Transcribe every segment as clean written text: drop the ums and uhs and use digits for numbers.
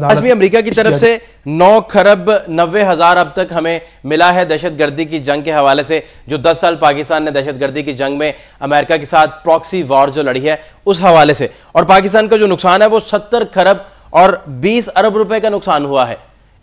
आज भी अमेरिका की तरफ से 9 खरब 90 हजार अब तक हमें मिला है दहशतगर्दी की जंग के हवाले से। जो 10 साल पाकिस्तान ने दहशतगर्दी की जंग में अमेरिका के साथ प्रॉक्सी वॉर जो लड़ी है उस हवाले से, और पाकिस्तान का जो नुकसान है वो 70 खरब और 20 अरब रुपए का नुकसान हुआ है।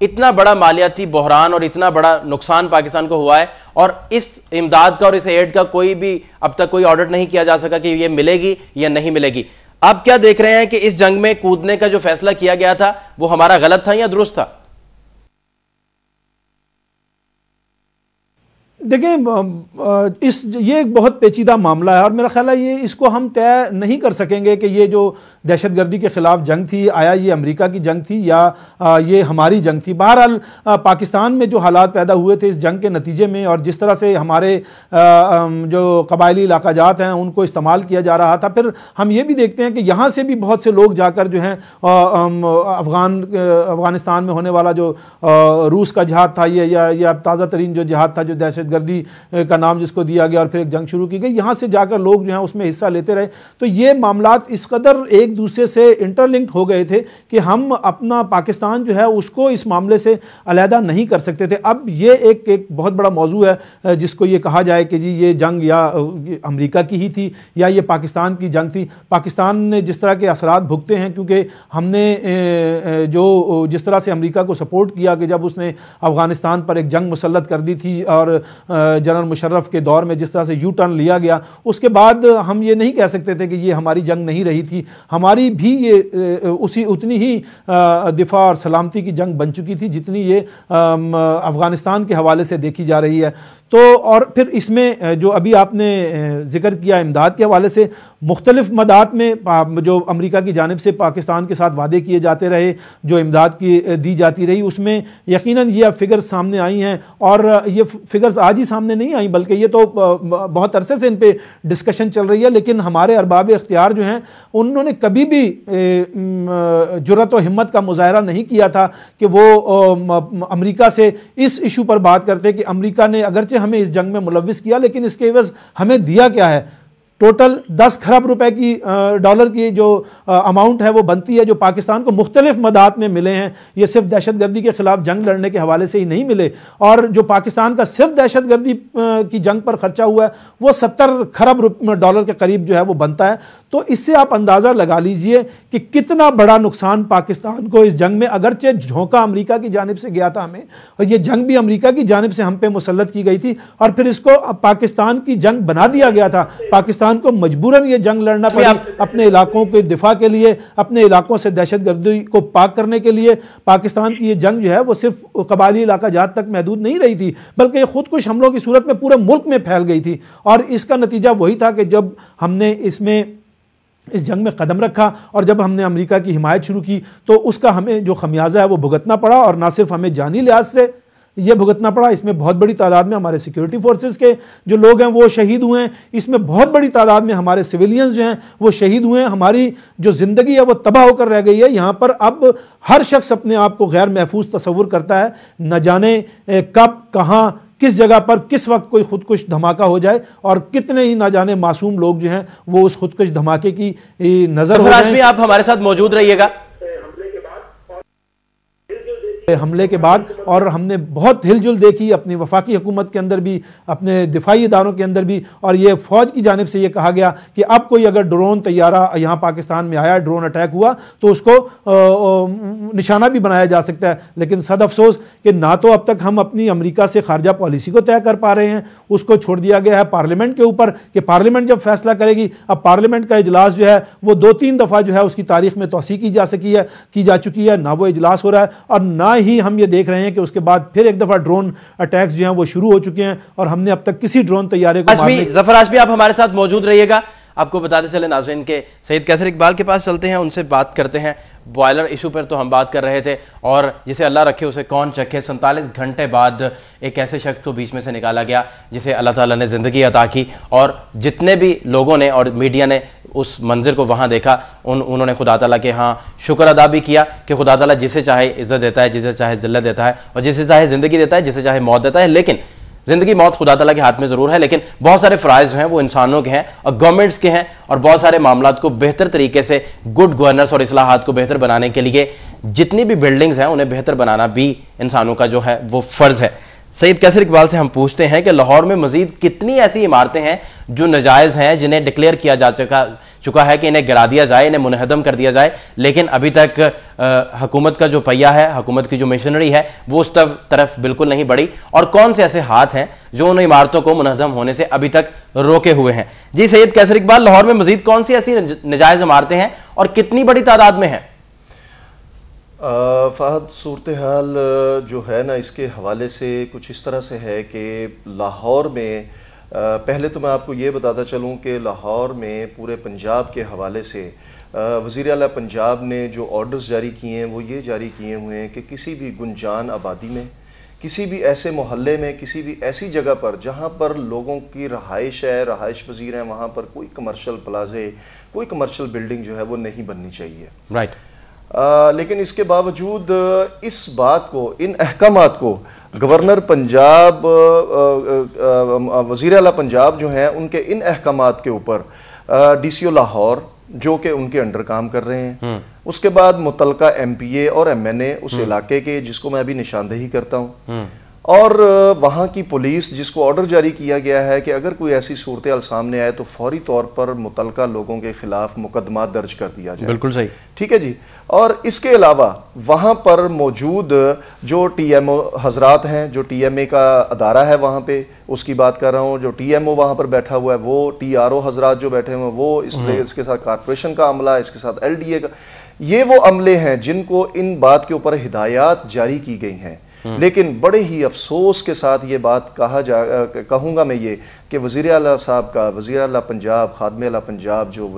इतना बड़ा मालियाती बहरान और इतना बड़ा नुकसान पाकिस्तान को हुआ है, और इस इमदाद का और इस एड का कोई भी अब तक कोई ऑडिट नहीं किया जा सका कि ये मिलेगी या नहीं मिलेगी। आप क्या देख रहे हैं कि इस जंग में कूदने का जो फैसला किया गया था वो हमारा गलत था या दुरुस्त था? देखिए, ये एक बहुत पेचीदा मामला है और मेरा ख्याल है ये इसको हम तय नहीं कर सकेंगे कि ये जो दहशतगर्दी के ख़िलाफ़ जंग थी, आया ये अमेरिका की जंग थी या ये हमारी जंग थी। बहरहाल पाकिस्तान में जो हालात पैदा हुए थे इस जंग के नतीजे में, और जिस तरह से हमारे जो कबायली इलाक़ाजात हैं उनको इस्तेमाल किया जा रहा था, फिर हम ये भी देखते हैं कि यहाँ से भी बहुत से लोग जाकर जो हैं अफ़गानिस्तान में होने वाला जो रूस का जिहाद था या ताज़ा तरीन जो जिहाद था, जो दहशतगर्दी का नाम जिसको दिया गया और फिर एक जंग शुरू की गई, यहाँ से जाकर लोग जो हैं उसमें हिस्सा लेते रहे। तो ये मामलात इस कदर एक दूसरे से इंटरलिंक्ड हो गए थे कि हम अपना पाकिस्तान जो है उसको इस मामले से अलहदा नहीं कर सकते थे। अब ये एक बहुत बड़ा मौजू है जिसको ये कहा जाए कि जी ये जंग या अमेरिका की ही थी या ये पाकिस्तान की जंग थी। पाकिस्तान ने जिस तरह के असरात भुगते हैं, क्योंकि हमने जो जिस तरह से अमेरिका को सपोर्ट किया कि जब उसने अफ़गानिस्तान पर एक जंग मुसल्लत कर दी थी और जनरल मुशर्रफ के दौर में जिस तरह से यू टर्न लिया गया, उसके बाद हम ये नहीं कह सकते थे कि ये हमारी जंग नहीं रही थी। हमारी भी ये उतनी ही दिफा और सलामती की जंग बन चुकी थी जितनी ये अफ़गानिस्तान के हवाले से देखी जा रही है। तो और फिर इसमें जो अभी आपने ज़िक्र किया इमदाद के हवाले से, मुख्तलिफ़ मदाद में जो अमेरिका की जानिब से पाकिस्तान के साथ वादे किए जाते रहे, जो इमदाद की दी जाती रही, उसमें यकीनन ये फिगर्स सामने आई हैं। और ये फिगर्स आज ही सामने नहीं आई, बल्कि ये तो बहुत अरसे से इन पर डिस्कशन चल रही है। लेकिन हमारे अरबाब इख्तियार जो हैं उन्होंने कभी भी जुर्रत और हिम्मत का मुजाहरा नहीं किया था कि वो अमेरिका से इस इशू पर बात करते कि अमेरिका ने अगरचे हमें इस जंग में मुलव्विस किया, लेकिन इसके एवज हमें दिया क्या है। टोटल 10 खरब रुपए की डॉलर की जो अमाउंट है वो बनती है, जो पाकिस्तान को मुख्तलिफ मदाद में मिले हैं। ये सिर्फ दहशतगर्दी के खिलाफ जंग लड़ने के हवाले से ही नहीं मिले, और जो पाकिस्तान का सिर्फ दहशतगर्दी की जंग पर खर्चा हुआ है वो 70 खरब डॉलर के करीब जो है वो बनता है। तो इससे आप अंदाज़ा लगा लीजिए कि कितना बड़ा नुकसान पाकिस्तान को इस जंग में, अगरचे झोंका अमेरिका की जानिब से गया था हमें, और ये जंग भी अमेरिका की जानिब से हम पे मुसल्लत की गई थी, और फिर इसको पाकिस्तान की जंग बना दिया गया था। पाकिस्तान को मजबूरन ये जंग लड़ना पड़ा अपने इलाकों के दिफा के लिए, अपने इलाकों से दहशतगर्दी को पाक करने के लिए। पाकिस्तान की ये जंग जो है वो सिर्फ कबायली इलाका जात तक महदूद नहीं रही थी, बल्कि ये खुदकुश हमलों की सूरत में पूरे मुल्क में फैल गई थी। और इसका नतीजा वही था कि जब हमने इस जंग में कदम रखा और जब हमने अमेरिका की हिमायत शुरू की, तो उसका हमें जो खमियाजा है वो भुगतना पड़ा। और ना सिर्फ हमें जानी लिहाज से ये भुगतना पड़ा, इसमें बहुत बड़ी तादाद में हमारे सिक्योरिटी फोर्सेस के जो लोग हैं वो शहीद हुए हैं। इसमें बहुत बड़ी तादाद में हमारे सिविलियंस जो हैं वो शहीद हुए हैं। हमारी जो ज़िंदगी है वो तबाह होकर रह गई है। यहाँ पर अब हर शख्स अपने आप को गैर महफूज तस्वुर करता है, न जाने कब, कहाँ, किस जगह पर, किस वक्त कोई खुदकुश धमाका हो जाए, और कितने ही ना जाने मासूम लोग जो हैं वो उस खुदकुश धमाके की नज़र हो जाएं। भी आप हमारे साथ मौजूद रहिएगा हमले के बाद। और हमने बहुत हिलजुल देखी अपनी वफाकी हुकूमत के अंदर भी, अपने दिफाई इदारों के अंदर भी, और ये फ़ौज की जानिब से ये कहा गया कि अब कोई अगर ड्रोन तैयारा यहाँ पाकिस्तान में आया, ड्रोन अटैक हुआ, तो उसको निशाना भी बनाया जा सकता है। लेकिन सद अफसोस कि ना तो अब तक हम अपनी अमेरिका से खारजा पॉलिसी को तय कर पा रहे हैं, उसको छोड़ दिया गया है पार्लियामेंट के ऊपर कि पार्लियामेंट जब फैसला करेगी। अब पार्लियामेंट का इजलास जो है वो 2-3 दफ़ा जो है उसकी तारीख में तोसी की जा चुकी है, ना वो इजलास हो रहा है, और ना ही हम ये देख रहे हैं कि उसके बाद फिर एक दफा ड्रोन अटैक्स जो हैं वो शुरू हो चुके हैं, और हमने अब तक किसी ड्रोन तैयारे को ज़फर आशमी आप हमारे साथ मौजूद रहिएगा। आपको बताते चले नाज़रीन के सईद कैसर इकबाल के पास चलते हैं, उनसे बात करते हैं। बॉयलर इशू पर तो हम बात कर रहे थे, और जिसे अल्लाह रखे उसे कौन चखे। 47 घंटे बाद एक ऐसे शख्स को बीच में से निकाला गया जिसे अल्लाह ताला ने ज़िंदगी अता की, और जितने भी लोगों ने और मीडिया ने उस मंजिल को वहाँ देखा, उन्होंने खुदा ताला के हाँ शुक्र अदा भी किया कि खुदा ताला जिसे चाहे इज़्ज़त देता है, जिसे चाहे ज़िल्लत देता है, और जिसे चाहे ज़िंदगी देता है, जिसे चाहे मौत देता है। लेकिन जिंदगी मौत खुदा तआला के हाथ में जरूर है, लेकिन बहुत सारे फ़राइज़ हैं वो इंसानों के हैं और गवर्नमेंट्स के हैं, और बहुत सारे मामलात को बेहतर तरीके से गुड गवर्नेंस और इस्लाहात को बेहतर बनाने के लिए जितनी भी बिल्डिंग्स हैं उन्हें बेहतर बनाना भी इंसानों का जो है वो फ़र्ज़ है। सईद कैसर इकबाल से हम पूछते हैं कि लाहौर में मजीद कितनी ऐसी इमारतें हैं जो नाजायज़ हैं, जिन्हें डिक्लेयर किया जा चुका है कि इन्हें गिरा दिया जाए, इन्हें मुनहदम कर दिया जाए, लेकिन अभी तक हुकूमत का जो पहिया है, हुकूमत की जो मशीनरी है, वो उस तरफ बिल्कुल नहीं बढ़ी। और कौन से ऐसे हाथ हैं जो उन इमारतों को मुनहदम होने से अभी तक रोके हुए हैं? जी सईद कैसर इकबाल, लाहौर में मजीद कौन सी ऐसी नाजायज़ इमारतें हैं और कितनी बड़ी तादाद में हैं? फ़हद, सूरत हाल जो है ना, इसके हवाले से कुछ इस तरह से है कि लाहौर में पहले तो मैं आपको ये बताता चलूँ कि लाहौर में पूरे पंजाब के हवाले से वज़ीर आला पंजाब ने जो ऑर्डर्स जारी किए हैं वो ये जारी किए हुए हैं कि किसी भी गुंजान आबादी में, किसी भी ऐसे मोहल्ले में, किसी भी ऐसी जगह पर जहाँ पर लोगों की रहाइश है, रहाइश पजीर हैं, वहाँ पर कोई कमर्शियल प्लाजे, कोई कमर्शियल बिल्डिंग जो है वो नहीं बननी चाहिए। राइट। लेकिन इसके बावजूद इस बात को, इन अहकामात को गवर्नर पंजाब, वज़ीर आला पंजाब जो हैं, उनके इन अहकामात के ऊपर DCO लाहौर जो कि उनके अंडर काम कर रहे हैं, उसके बाद मुतलका MPA और MNA उस इलाके के, जिसको मैं अभी निशानदेही करता हूँ, और वहाँ की पुलिस, जिसको ऑर्डर जारी किया गया है कि अगर कोई ऐसी सूरत हाल सामने आए तो फौरी तौर पर मुतलका लोगों के खिलाफ मुकदमा दर्ज कर दिया जाए। बिल्कुल सही, ठीक है जी। और इसके अलावा वहाँ पर मौजूद जो TMO हजरात हैं, जो TMA का अदारा है वहाँ पे, उसकी बात कर रहा हूँ, जो TMO वहाँ पर बैठा हुआ है, वो TRO हजरात जो बैठे हुए हैं, वो इसके साथ कारपोरेशन का अमला, इसके साथ LDA का, ये वो अमले हैं जिनको इन बात के ऊपर हिदायत जारी की गई हैं। लेकिन बड़े ही अफसोस के साथ ये बात कहूँगा मैं ये कि वज़ीर आला साहब का, वज़ीर आला पंजाब, खादमे आला पंजाब जो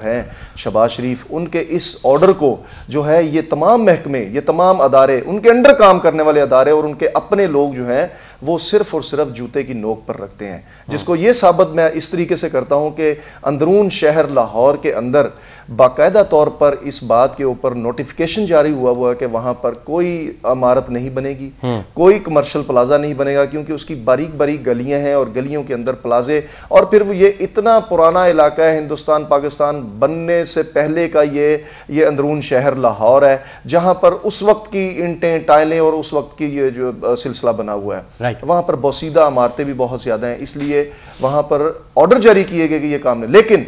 हैं शहबाज शरीफ, उनके इस ऑर्डर को जो है ये तमाम महकमे, ये तमाम अदारे, उनके अंडर काम करने वाले अदारे और उनके अपने लोग जो हैं वो सिर्फ़ और सिर्फ जूते की नोक पर रखते हैं, जिसको ये साबित मैं इस तरीके से करता हूँ कि अंदरून शहर लाहौर के अंदर बाकायदा तौर पर इस बात के ऊपर नोटिफिकेशन जारी हुआ है कि वहाँ पर कोई इमारत नहीं बनेगी, कोई कमर्शियल प्लाजा नहीं बनेगा, क्योंकि उसकी बारीक बारीक गलियाँ हैं और गलियों के अंदर प्लाजे, और फिर ये इतना पुराना इलाका है, हिंदुस्तान पाकिस्तान बनने से पहले का ये अंदरून शहर लाहौर है, जहाँ पर उस वक्त की ईंटें, टाइलें और उस वक्त की ये जो सिलसिला बना हुआ है, वहाँ पर बोसीदा इमारतें भी बहुत ज़्यादा हैं, इसलिए वहाँ पर ऑर्डर जारी किए गए कि ये काम नहीं। लेकिन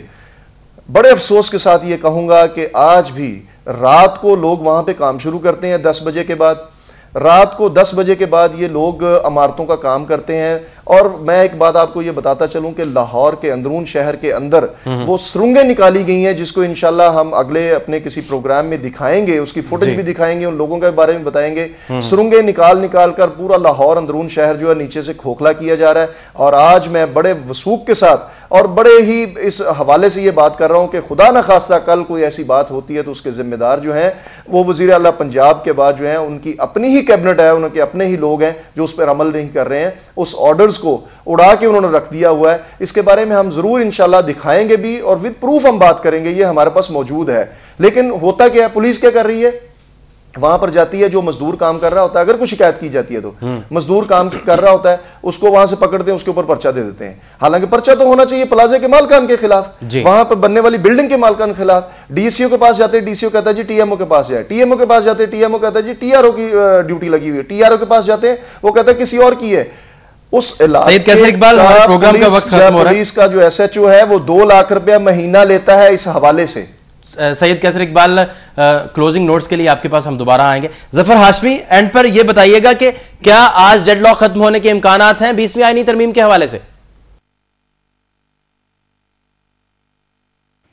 बड़े अफसोस के साथ ये कहूँगा कि आज भी रात को लोग वहाँ पे काम शुरू करते हैं 10 बजे के बाद, रात को 10 बजे के बाद ये लोग इमारतों का काम करते हैं। और मैं एक बात आपको ये बताता चलूं कि लाहौर के अंदरून शहर के अंदर वो सुरंगें निकाली गई हैं, जिसको इंशाल्लाह हम अगले अपने किसी प्रोग्राम में दिखाएंगे, उसकी फुटेज भी दिखाएंगे, उन लोगों के बारे में बताएंगे। सुरंगें निकाल कर पूरा लाहौर अंदरून शहर जो है नीचे से खोखला किया जा रहा है। और आज मैं बड़े वसूख के साथ और बड़े ही इस हवाले से ये बात कर रहा हूं कि खुदा न खास्ता कल कोई ऐसी बात होती है तो उसके जिम्मेदार जो हैं वो वज़ीर आला पंजाब के बाद जो हैं उनकी अपनी ही कैबिनेट है, उनके अपने ही लोग हैं जो उस पर अमल नहीं कर रहे हैं, उस ऑर्डर्स को उड़ा के उन्होंने रख दिया हुआ है। इसके बारे में हम जरूर इंशाल्लाह दिखाएंगे भी और विद प्रूफ हम बात करेंगे, ये हमारे पास मौजूद है। लेकिन होता क्या है, पुलिस क्या कर रही है, वहां पर जाती है, जो मजदूर काम कर रहा होता है, अगर कोई शिकायत की जाती है तो मजदूर काम कर रहा होता है, उसको वहां से पकड़ते हैं, उसके ऊपर पर्चा दे देते हैं। हालांकि पर्चा तो होना चाहिए प्लाजे के मालकान के खिलाफ, वहां पर बनने वाली बिल्डिंग के मालकान के खिलाफ। डीसीओ के पास जाते हैं, डीसीओ कहता है जी टीएमओ के पास जाए, टीएमओ के पास जाते हैं, टीएमओ कहता है जी टीआरओ की ड्यूटी लगी हुई है, टीआरओ के पास जाते हैं, वो कहता है किसी और की है। उस इलाके का प्रोग्राम का वक्त खत्म हो रहा है। पुलिस का जो एसएचओ है वो 2 लाख रुपया महीना लेता है इस हवाले से। सैयद कैसर इकबाल, क्लोजिंग नोट्स के लिए आपके पास हम दोबारा आएंगे। जफर हाशमी, एंड पर यह बताइएगा कि क्या आज डेडलॉक खत्म होने के इम्कानात हैं 20वीं आईनी तरमीम के हवाले से?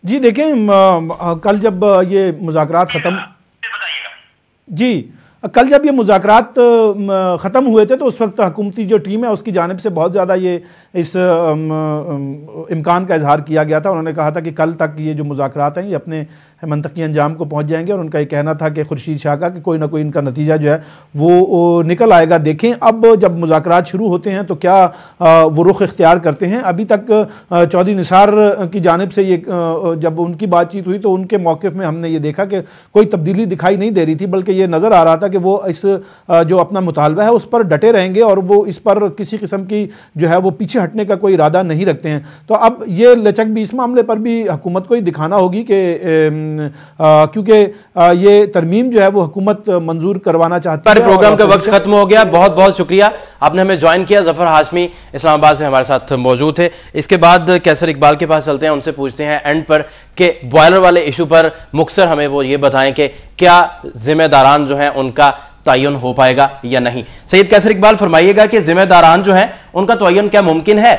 जी देखें, कल जब ये मुज़ाकरात ख़त्म, जी कल जब ये मुज़ाकरात ख़त्म हुए थे तो उस वक्त हुकूमती जो टीम है उसकी जानिब से बहुत ज़्यादा ये इस इम्कान का इजहार किया गया था। उन्होंने कहा था कि कल तक ये जो मुज़ाकरात हैं ये अपने मंतकी अंजाम को पहुँच जाएंगे। और उनका ये कहना था कि खुर्शीद शाह का कि कोई ना कोई इनका नतीजा जो है वो निकल आएगा। देखें अब जब मुज़ाकरात शुरू होते हैं तो क्या वो रुख इख्तियार करते हैं। अभी तक चौधरी निसार की जानिब से ये जब उनकी बातचीत हुई तो उनके मौक़िफ़ में हमने ये देखा कि कोई तब्दीली दिखाई नहीं दे रही थी, बल्कि ये नज़र आ रहा था कि वो इस जो अपना मुतालबा है उस पर डटे रहेंगे और वो इस पर किसी किस्म की जो है वो पीछे हटने का कोई इरादा नहीं रखते हैं। तो अब ये लचक भी इस मामले पर भी हुकूमत को ही दिखाना होगी कि क्योंकि ये तरमीम जो है वो हुकूमत मंजूर करवाना चाहती है। प्रोग्राम का वक्त खत्म हो गया। बहुत बहुत शुक्रिया, आपने हमें ज्वाइन किया। जफर हाशमी इस्लामाबाद से हमारे साथ मौजूद थे। इसके बाद कैसर इकबाल के पास चलते हैं, उनसे पूछते हैं एंड पर कि बॉयलर वाले इशू पर मुख्तसर हमें वो ये बताएं कि क्या जिम्मेदारान जो हैं उनका तयन हो पाएगा या नहीं। सैयद कैसर इकबाल, फरमाइएगा कि जिम्मेदारान जो हैं उनका तयन क्या मुमकिन है?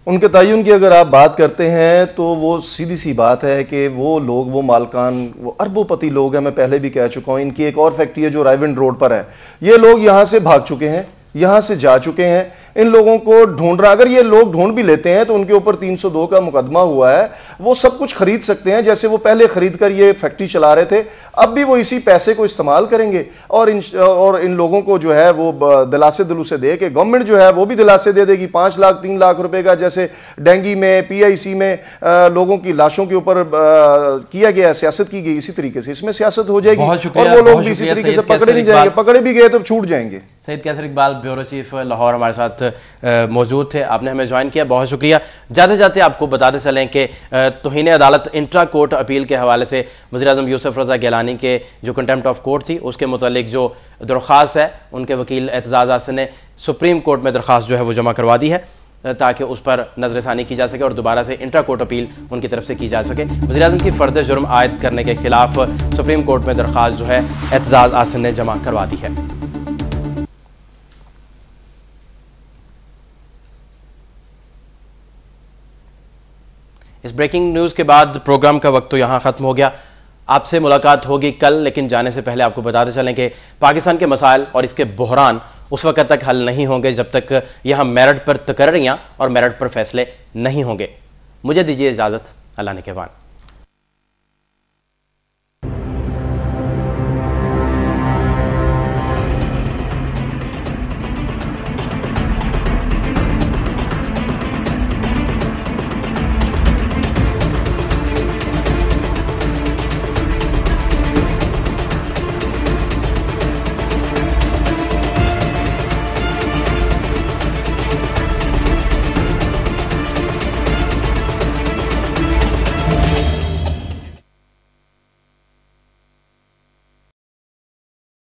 उनके तयन की अगर आप बात करते हैं तो वो सीधी सी बात है कि वो लोग, वो मालकान, वो अरबोपति लोग हैं। मैं पहले भी कह चुका हूँ, इनकी एक और फैक्ट्री है जो रायविंड रोड पर है। ये लोग यहाँ से भाग चुके हैं, यहाँ से जा चुके हैं। इन लोगों को ढूंढ रहा, अगर ये लोग ढूंढ भी लेते हैं तो उनके ऊपर 302 का मुकदमा हुआ है। वो सब कुछ खरीद सकते हैं जैसे वो पहले खरीद कर ये फैक्ट्री चला रहे थे, अब भी वो इसी पैसे को इस्तेमाल करेंगे और इन लोगों को जो है वो दिलासे दिलूसे दे के गवर्नमेंट जो है वो भी दिलासे दे देगी 5 लाख 3 लाख रुपए का, जैसे डेंगी में PIC में लोगों की लाशों के ऊपर किया गया, सियासत की गई, इसी तरीके से इसमें सियासत हो जाएगी और वो लोग भी इसी तरीके से पकड़े नहीं जाएंगे, पकड़े भी गए तो छूट जाएंगे। सैयद कैसर इकबाल, ब्यूरो चीफ लाहौर, हमारे साथ मौजूद थे। आपने हमें ज्वाइन किया, बहुत शुक्रिया। जाते जाते आपको बताते चलें कि तौहीन अदालत इंट्रा कोर्ट अपील के हवाले से वज़ीर-ए-आज़म यूसुफ रज़ा गिलानी के जो कंटेम्प्ट ऑफ कोर्ट थी उसके मुतालिक जो दरख्वास्त है उनके वकील एतजाज़ आसिन ने सुप्रीम कोर्ट में दरख्वास्त जो है वो जमा करवा दी है ताकि उस पर नजरसानी की जा सके और दोबारा से इंट्रा कोर्ट अपील उनकी तरफ से की जा सके। वज़ीर-ए-आज़म की फ़र्द जुर्म आयद करने के खिलाफ सुप्रीम कोर्ट में दरख्वास्त जो है एतजाज़ आसिन ने जमा करवा दी है। इस ब्रेकिंग न्यूज़ के बाद प्रोग्राम का वक्त तो यहाँ ख़त्म हो गया। आपसे मुलाकात होगी कल, लेकिन जाने से पहले आपको बताते चलें कि पाकिस्तान के मसाइल और इसके बहरान उस वक्त तक हल नहीं होंगे जब तक यहाँ मेरिट पर तकर्रियाँ और मेरिट पर फैसले नहीं होंगे। मुझे दीजिए इजाज़त, अल्लाह ने के बाद।